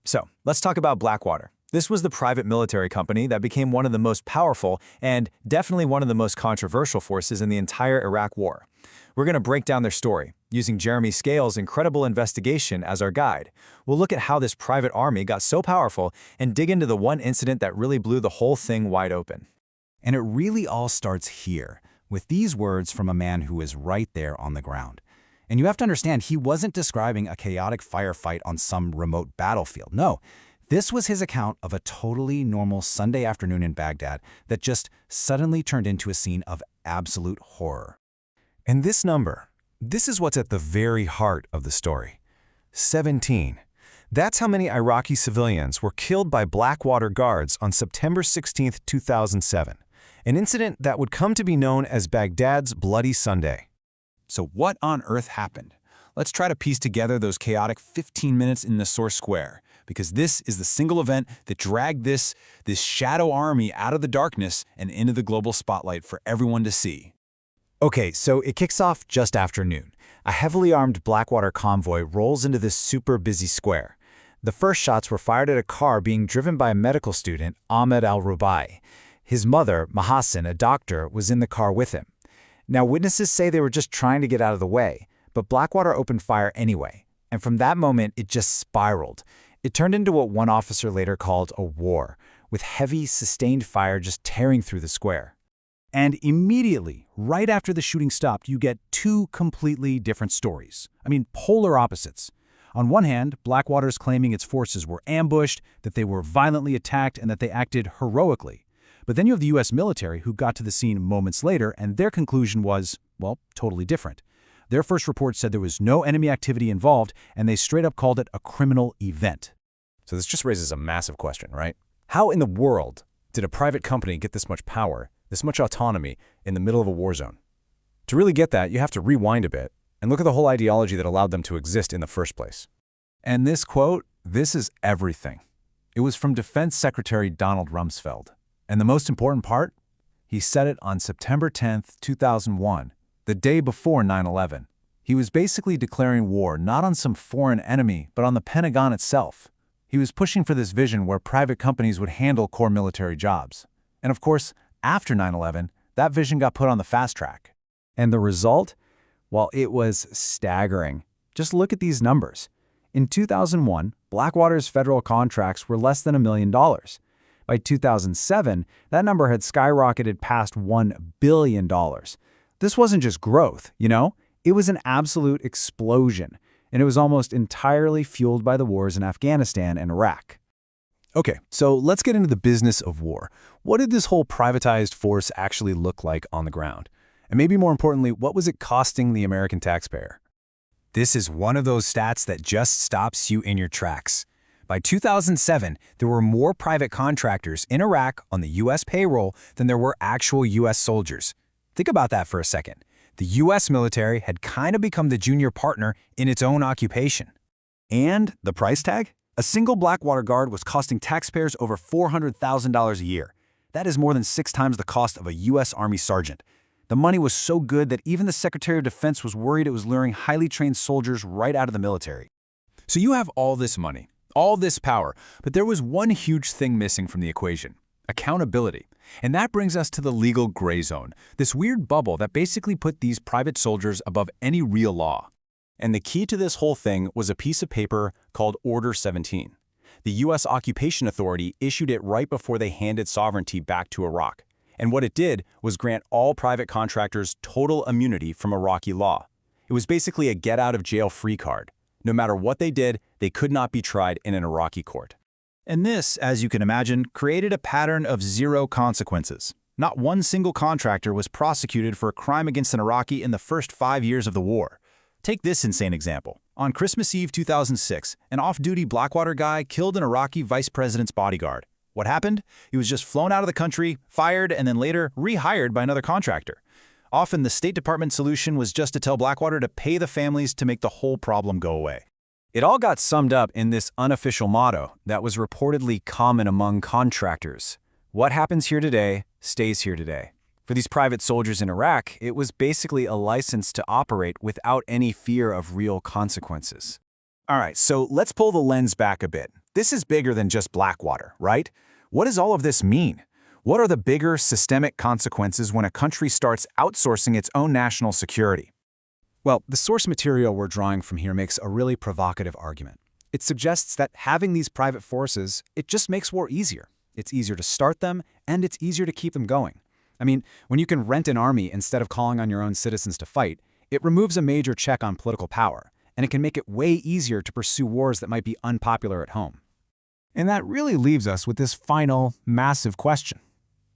So, let's talk about Blackwater. This was the private military company that became one of the most powerful and definitely one of the most controversial forces in the entire Iraq War. We're going to break down their story, using Jeremy Scahill's incredible investigation as our guide. We'll look at how this private army got so powerful and dig into the one incident that really blew the whole thing wide open. And it really all starts here, with these words from a man who is right there on the ground. And you have to understand, he wasn't describing a chaotic firefight on some remote battlefield. No, this was his account of a totally normal Sunday afternoon in Baghdad that just suddenly turned into a scene of absolute horror. And this number, this is what's at the very heart of the story. 17. That's how many Iraqi civilians were killed by Blackwater guards on September 16, 2007, an incident that would come to be known as Baghdad's Bloody Sunday. So what on earth happened? Let's try to piece together those chaotic 15 minutes in the Source Square, because this is the single event that dragged this shadow army out of the darkness and into the global spotlight for everyone to see. Okay, so it kicks off just after noon. A heavily armed Blackwater convoy rolls into this super busy square. The first shots were fired at a car being driven by a medical student, Ahmed al-Rubai. His mother, Mahassin, a doctor, was in the car with him. Now, witnesses say they were just trying to get out of the way, but Blackwater opened fire anyway. And from that moment, it just spiraled. It turned into what one officer later called a war, with heavy, sustained fire just tearing through the square. And immediately, right after the shooting stopped, you get two completely different stories. I mean, polar opposites. On one hand, Blackwater's claiming its forces were ambushed, that they were violently attacked, and that they acted heroically. But then you have the U.S. military who got to the scene moments later, and their conclusion was, well, totally different. Their first report said there was no enemy activity involved, and they straight up called it a criminal event. So this just raises a massive question, right? How in the world did a private company get this much power, this much autonomy, in the middle of a war zone? To really get that, you have to rewind a bit and look at the whole ideology that allowed them to exist in the first place. And this quote, this is everything. It was from Defense Secretary Donald Rumsfeld. And the most important part? He said it on September 10, 2001, the day before 9/11. He was basically declaring war not on some foreign enemy, but on the Pentagon itself. He was pushing for this vision where private companies would handle core military jobs. And of course, after 9/11, that vision got put on the fast track. And the result? Well, it was staggering. Just look at these numbers. In 2001, Blackwater's federal contracts were less than $1 million. By 2007, that number had skyrocketed past $1 billion. This wasn't just growth, you know? It was an absolute explosion, and it was almost entirely fueled by the wars in Afghanistan and Iraq. Okay, so let's get into the business of war. What did this whole privatized force actually look like on the ground? And maybe more importantly, what was it costing the American taxpayer? This is one of those stats that just stops you in your tracks. By 2007, there were more private contractors in Iraq on the U.S. payroll than there were actual U.S. soldiers. Think about that for a second. The U.S. military had kind of become the junior partner in its own occupation. And the price tag? A single Blackwater guard was costing taxpayers over $400,000 a year. That is more than 6 times the cost of a U.S. Army sergeant. The money was so good that even the Secretary of Defense was worried it was luring highly trained soldiers right out of the military. So you have all this money, all this power, but there was one huge thing missing from the equation: accountability. And that brings us to the legal gray zone, this weird bubble that basically put these private soldiers above any real law. And the key to this whole thing was a piece of paper called Order 17. The U.S. Occupation Authority issued it right before they handed sovereignty back to Iraq. And what it did was grant all private contractors total immunity from Iraqi law. It was basically a get-out-of-jail-free card. No matter what they did, they could not be tried in an Iraqi court. And this, as you can imagine, created a pattern of zero consequences. Not one single contractor was prosecuted for a crime against an Iraqi in the first 5 years of the war. Take this insane example. On Christmas Eve 2006, an off-duty Blackwater guy killed an Iraqi vice president's bodyguard. What happened? He was just flown out of the country, fired, and then later rehired by another contractor. Often the State Department solution was just to tell Blackwater to pay the families to make the whole problem go away. It all got summed up in this unofficial motto that was reportedly common among contractors: what happens here today stays here today. For these private soldiers in Iraq, it was basically a license to operate without any fear of real consequences. All right, so let's pull the lens back a bit. This is bigger than just Blackwater, right? What does all of this mean? What are the bigger systemic consequences when a country starts outsourcing its own national security? Well, the source material we're drawing from here makes a really provocative argument. It suggests that having these private forces, it just makes war easier. It's easier to start them, and it's easier to keep them going. I mean, when you can rent an army instead of calling on your own citizens to fight, it removes a major check on political power, and it can make it way easier to pursue wars that might be unpopular at home. And that really leaves us with this final, massive question.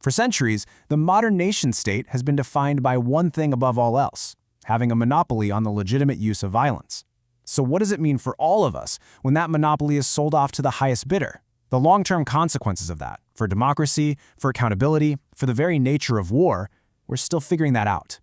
For centuries, the modern nation-state has been defined by one thing above all else: having a monopoly on the legitimate use of violence. So what does it mean for all of us when that monopoly is sold off to the highest bidder? The long-term consequences of that, for democracy, for accountability, for the very nature of war, we're still figuring that out.